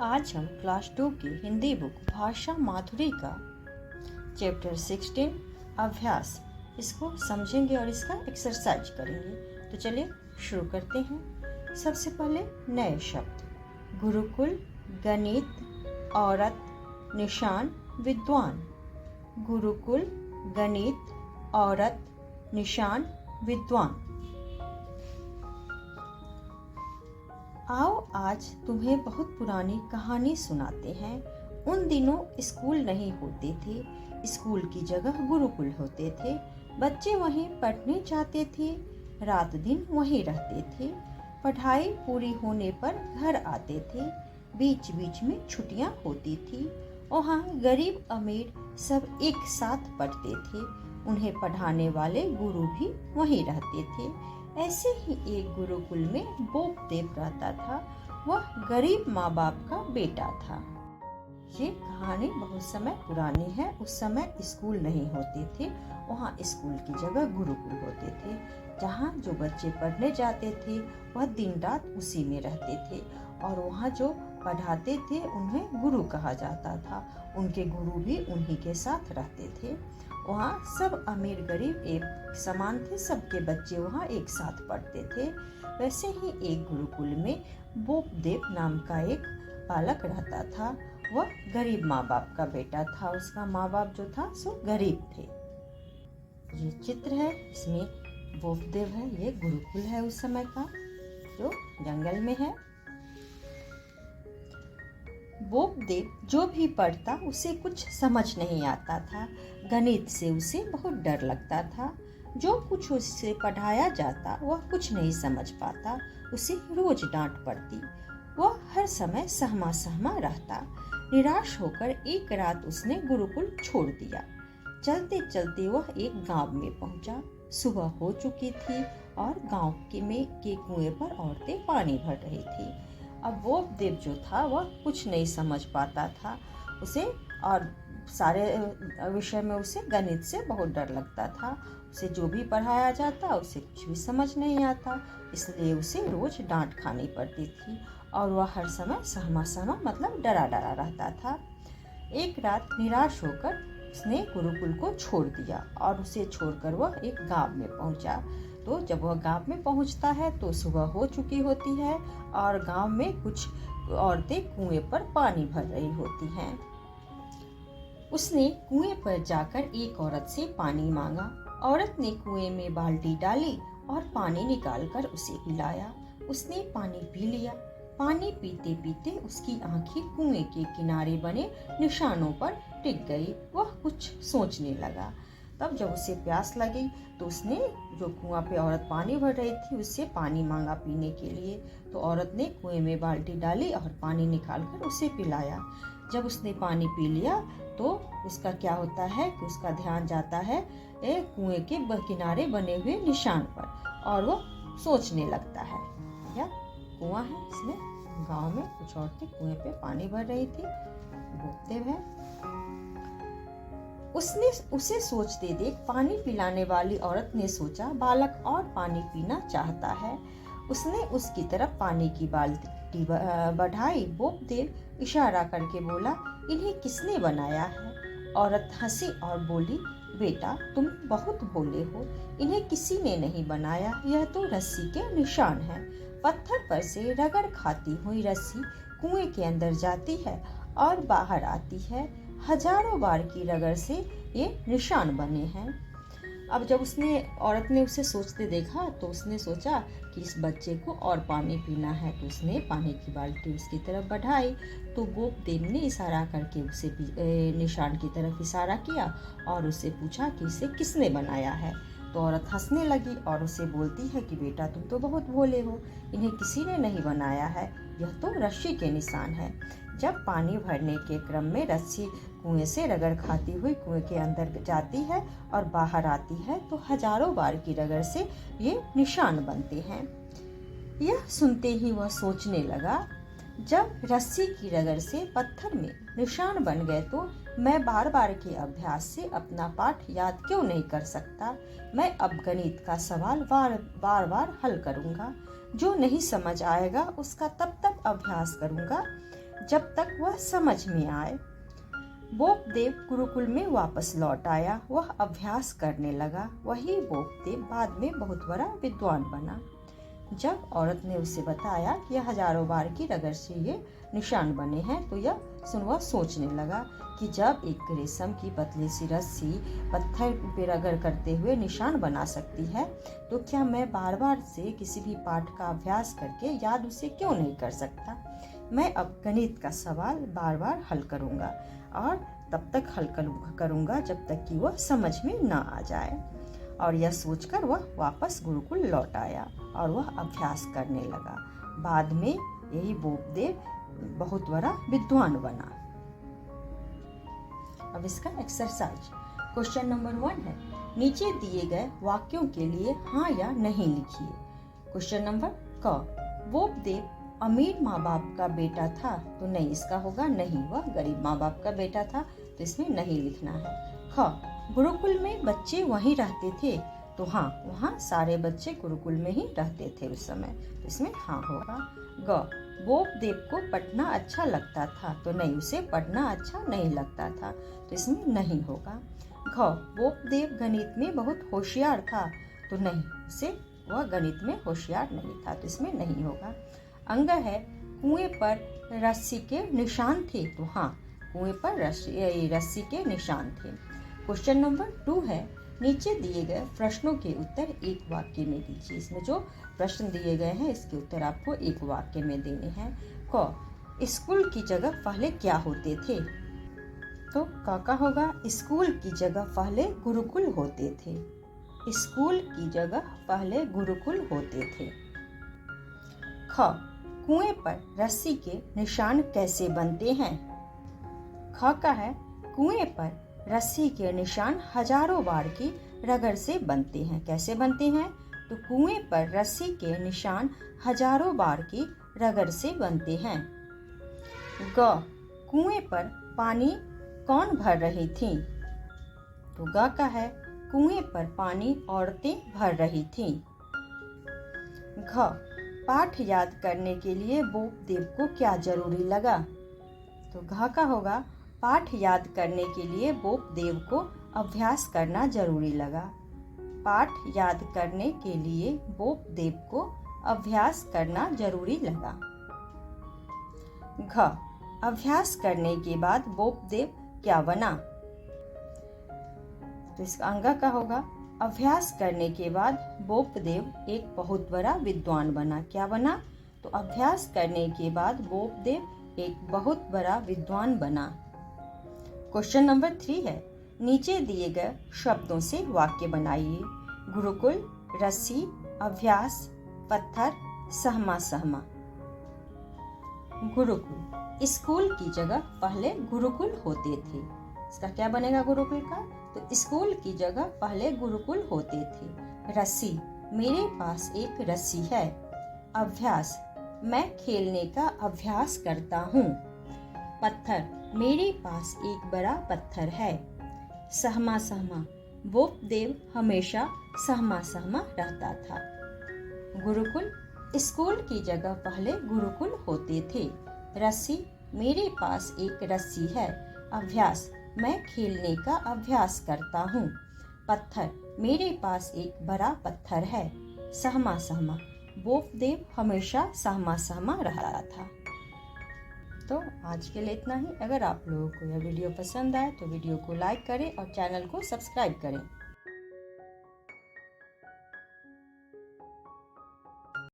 आज हम क्लास 2 की हिंदी बुक भाषा माधुरी का चैप्टर 16 अभ्यास इसको समझेंगे और इसका एक्सरसाइज करेंगे। तो चलिए शुरू करते हैं। सबसे पहले नए शब्द गुरुकुल, गणित, औरत, निशान, विद्वान। गुरुकुल, गणित, औरत, निशान, विद्वान। आओ आज तुम्हें बहुत पुरानी कहानी सुनाते हैं। उन दिनों स्कूल नहीं होते थे, स्कूल की जगह गुरुकुल होते थे। बच्चे वहीं पढ़ने जाते थे, रात दिन वहीं रहते थे। पढ़ाई पूरी होने पर घर आते थे। बीच बीच में छुट्टियां होती थी। वहाँ गरीब अमीर सब एक साथ पढ़ते थे। उन्हें पढ़ाने वाले गुरु भी वहीं रहते थे। ऐसे ही एक गुरुकुल में बोपदेव रहता था। वह गरीब माँ बाप का बेटा था। ये कहानी बहुत समय पुरानी है। उस समय स्कूल नहीं होते थे, वहाँ स्कूल की जगह गुरुकुल होते थे। जहाँ जो बच्चे पढ़ने जाते थे वह दिन रात उसी में रहते थे और वहाँ जो पढ़ाते थे उन्हें गुरु कहा जाता था। उनके गुरु भी उन्हीं के साथ रहते थे। वहाँ सब अमीर गरीब एक समान थे, सबके बच्चे वहाँ एक साथ पढ़ते थे। वैसे ही एक गुरुकुल में बोपदेव नाम का एक बालक रहता था। वह गरीब माँ बाप का बेटा था। उसका माँ बाप जो था सो गरीब थे। ये चित्र है, इसमें बोपदेव है। ये गुरुकुल है उस समय का जो जंगल में है। बोपदेव जो भी पढ़ता उसे कुछ समझ नहीं आता था। गणित से उसे बहुत डर लगता था। जो कुछ उससे पढ़ाया जाता वह कुछ नहीं समझ पाता। उसे रोज डांट पड़ती। वह हर समय सहमा सहमा रहता। निराश होकर एक रात उसने गुरुकुल छोड़ दिया। चलते चलते वह एक गांव में पहुंचा। सुबह हो चुकी थी और गांव के कुएं पर औरतें पानी भर रही थी। अब बोपदेव जो था वह कुछ नहीं समझ पाता था। उसे और सारे विषय में उसे गणित से बहुत डर लगता था। उसे जो भी पढ़ाया जाता उसे कुछ भी समझ नहीं आता, इसलिए उसे रोज डांट खानी पड़ती थी और वह हर समय सहमा सहमा मतलब डरा डरा रहता था। एक रात निराश होकर उसने गुरुकुल को छोड़ दिया और उसे छोड़कर वह एक गांव में पहुंचा। तो जब वह गांव में पहुंचता है तो सुबह हो चुकी होती है और गांव में कुछ औरतें कुएं पर पानी भर रही होती हैं। उसने कुएं पर जाकर एक औरत से पानी मांगा। औरत ने कुएं में बाल्टी डाली और पानी निकालकर उसे पिलाया। उसने पानी पी लिया। पानी पीते पीते उसकी आंखें कुएं के किनारे बने निशानों पर टिक गई। वह कुछ सोचने लगा। तब जब उसे प्यास लगी तो उसने जो कुआं पे औरत पानी भर रही थी उससे पानी मांगा पीने के लिए। तो औरत ने कुएं में बाल्टी डाली और पानी निकालकर उसे पिलाया। जब उसने पानी पी लिया तो उसका क्या होता है कि उसका ध्यान जाता है कुएं के किनारे बने हुए निशान पर और वो सोचने लगता है। या कुआं है, इसमें गांव में कुछ औरतें कुएं पे पानी भर रही थी। बोपदेव है। उसने उसे सोचते देख पानी पिलाने वाली औरत ने सोचा बालक और पानी पीना चाहता है। उसने उसकी तरफ पानी की बाल्टी बढ़ाई। बोपदेव इशारा करके बोला, इन्हें किसने बनाया है? औरत हंसी और बोली, बेटा तुम बहुत भोले हो, इन्हें किसी ने नहीं बनाया। यह तो रस्सी के निशान हैं। पत्थर पर से रगड़ खाती हुई रस्सी कुएं के अंदर जाती है और बाहर आती है। हजारों बार की रगड़ से ये निशान बने हैं। अब जब औरत ने उसे सोचते देखा तो उसने सोचा कि इस बच्चे को और पानी पीना है। तो उसने पानी की बाल्टी उसकी तरफ बढ़ाई। तो बोपदेव ने इशारा करके उसे निशान की तरफ इशारा किया और उससे पूछा कि इसे किसने बनाया है। तो औरत हंसने लगी और उसे बोलती है कि बेटा तुम तो बहुत भोले हो, इन्हें किसी ने नहीं बनाया है। यह तो रस्सी के निशान है। जब पानी भरने के क्रम में रस्सी कुएं से रगड़ खाती हुई कुएं के अंदर जाती है और बाहर आती है तो हजारों बार की रगड़ से ये निशान बनते हैं। यह सुनते ही वह सोचने लगा, जब रस्सी की रगड़ से पत्थर में निशान बन गए तो मैं बार बार के अभ्यास से अपना पाठ याद क्यों नहीं कर सकता। मैं अब गणित का सवाल बार बार हल करूंगा। जो नहीं समझ आएगा उसका तब तक अभ्यास करूंगा। जब तक वह समझ में आए। बोपदेव गुरुकुल में वापस लौट आया। वह अभ्यास करने लगा। वही बोपदेव बाद में बहुत बड़ा विद्वान बना। जब औरत ने उसे बताया कि यह हजारों बार की रगड़ से ये निशान बने हैं, तो यह वह सोचने लगा कि जब एक रेशम की पतली सी रस्सी पत्थर पे रगड़ करते हुए निशान बना सकती है, तो क्या मैं बार बार से किसी भी पाठ का अभ्यास करके याद उसे क्यों नहीं कर सकता। मैं अब गणित का सवाल बार बार हल करूँगा और तब तक हल करूँगा जब तक कि वह समझ में ना आ जाए। और यह सोचकर वह वापस गुरुकुल लौट आया और वह अभ्यास करने लगा। बाद में यही बोपदेव बहुत बड़ा विद्वान बना। अब इसका एक्सरसाइज क्वेश्चन नंबर 1 है, नीचे दिए गए वाक्यों के लिए हाँ या नहीं लिखिए। क्वेश्चन नंबर क, बोपदेव अमीर माँ बाप का बेटा था, तो नहीं, इसका होगा नहीं, वह गरीब माँ बाप का बेटा था, तो इसमें नहीं लिखना है। ख, गुरुकुल में बच्चे वहीं रहते थे, तो हाँ, वहाँ सारे बच्चे गुरुकुल में ही रहते थे उस समय, तो इसमें हाँ होगा। ग, बोपदेव को पढ़ना अच्छा लगता था, तो नहीं, उसे पढ़ना अच्छा नहीं लगता था, तो इसमें नहीं होगा। घ, बोपदेव गणित में बहुत होशियार था, तो नहीं, उसे वह गणित में होशियार नहीं था, तो इसमें नहीं होगा। अंग है, कुएं पर रस्सी के निशान थे, तो हाँ, कुएं पर रस्सी के निशान थे। क्वेश्चन नंबर 2 है, नीचे दिए गए प्रश्नों के उत्तर एक वाक्य में दीजिए। इसमें जो प्रश्न दिए गए हैं इसके उत्तर आपको एक वाक्य में देने हैं। क, स्कूल की जगह पहले क्या होते थे, तो का होगा, स्कूल की जगह पहले गुरुकुल होते थे। स्कूल की जगह पहले गुरुकुल होते थे। ख, कुएं पर रस्सी के निशान कैसे बनते हैं। ख का है, कुएं पर रस्सी के निशान हजारों बार की रगड़ से बनते हैं। कैसे बनते हैं, तो कुएं पर रस्सी के निशान हजारों बार की रगड़ से बनते हैं। ग, कुएं पर पानी कौन भर रही थी, तो ग का है, कुएं पर पानी औरतें भर रही थीं। घ, पाठ याद करने के लिए बोपदेव को क्या जरूरी लगा, तो घ का होगा, पाठ याद करने के लिए बोपदेव को अभ्यास करना जरूरी लगा। पाठ याद करने के लिए बोपदेव को अभ्यास करना जरूरी लगा। घ, अभ्यास करने के बाद बोपदेव क्या बना, तो इसका अंग का होगा, अभ्यास करने के बाद बोपदेव एक बहुत बड़ा विद्वान बना। क्या बना, तो अभ्यास करने के बाद बोपदेव एक बहुत बड़ा विद्वान बना। क्वेश्चन नंबर 3 है, नीचे दिए गए शब्दों से वाक्य बनाइए। गुरुकुल, रस्सी, अभ्यास, पत्थर, सहमा सहमा। गुरुकुल, स्कूल की जगह पहले गुरुकुल होते थे। इसका क्या बनेगा गुरुकुल का, तो स्कूल की जगह पहले गुरुकुल होते थे। रस्सी, मेरे पास एक रस्सी है। अभ्यास, मैं खेलने का अभ्यास करता हूँ। पत्थर, मेरे पास एक बड़ा पत्थर है। सहमा सहमा, बोपदेव हमेशा सहमा सहमा रहता था। गुरुकुल, स्कूल की जगह पहले गुरुकुल होते थे। रस्सी, मेरे पास एक रस्सी है। अभ्यास, मैं खेलने का अभ्यास करता हूँ। पत्थर, मेरे पास एक बड़ा पत्थर है। सहमा सहमा, बोपदेव हमेशा सहमा सहमा रहा था। तो आज के लिए इतना ही। अगर आप लोगों को यह वीडियो पसंद आए तो वीडियो को लाइक करें और चैनल को सब्सक्राइब करें।